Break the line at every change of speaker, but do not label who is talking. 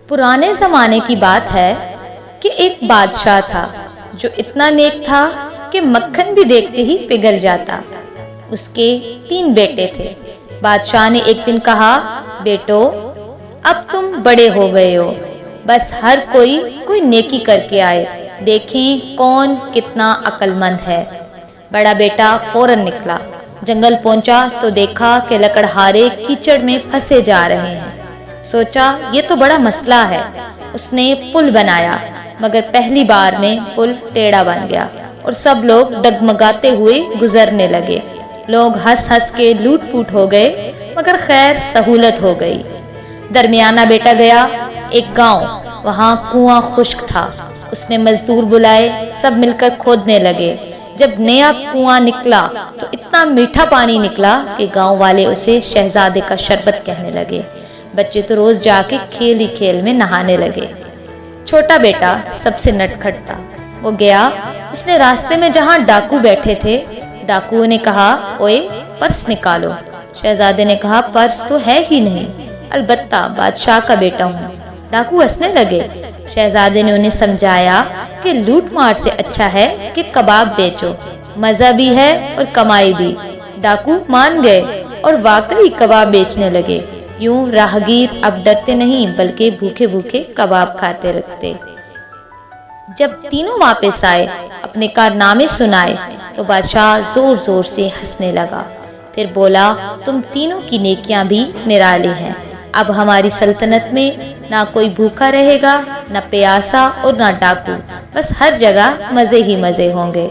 पुराने जमाने की बात है कि एक बादशाह था जो इतना नेक था कि मक्खन भी देखते ही पिघल जाता। उसके 3 बेटे थे। बादशाह ने एक दिन कहा, बेटो अब तुम बड़े हो गए हो, बस हर कोई नेकी करके आए, देखें कौन कितना अक्लमंद है। बड़ा बेटा फौरन निकला, जंगल पहुंचा तो देखा कि लकड़हारे कीचड़ में फंसे जा रहे हैं। सोचा ये तो बड़ा मसला है। उसने पुल बनाया, मगर पहली बार में पुल टेढ़ा बन गया और सब लोग डगमगाते हुए गुजरने लगे। लोग हंस हंस के लूट पूट हो गए, मगर खैर सहूलत हो गई। दरमियाना बेटा गया एक गांव, वहां कुआं खुश्क था। उसने मजदूर बुलाए, सब मिलकर खोदने लगे। जब नया कुआं निकला तो इतना मीठा पानी निकला कि गांव वाले उसे शहजादे का शरबत कहने लगे। बच्चे तो रोज जाके खेल ही खेल में नहाने लगे। छोटा बेटा सबसे नटखट था। वो गया, उसने रास्ते में जहां डाकू बैठे थे, डाकुओं ने कहा, ओए पर्स निकालो। शहजादे ने कहा, पर्स तो है ही नहीं, अलबत्ता बादशाह का बेटा हूँ। डाकू हंसने लगे। शहजादे ने उन्हें समझाया कि लूट मार से अच्छा है कि कबाब बेचो, मजा भी है और कमाई भी। डाकू मान गए और वाकई कबाब बेचने लगे। यूं राहगीर अब डरते नहीं बल्कि भूखे भूखे कबाब खाते रखते। जब तीनों वापस आए, अपने कारनामे सुनाए, तो बादशाह जोर जोर से हंसने लगा। फिर बोला, तुम तीनों की नेकियां भी निराली हैं। अब हमारी सल्तनत में ना कोई भूखा रहेगा, ना प्यासा और ना डाकू, बस हर जगह मजे ही मजे होंगे।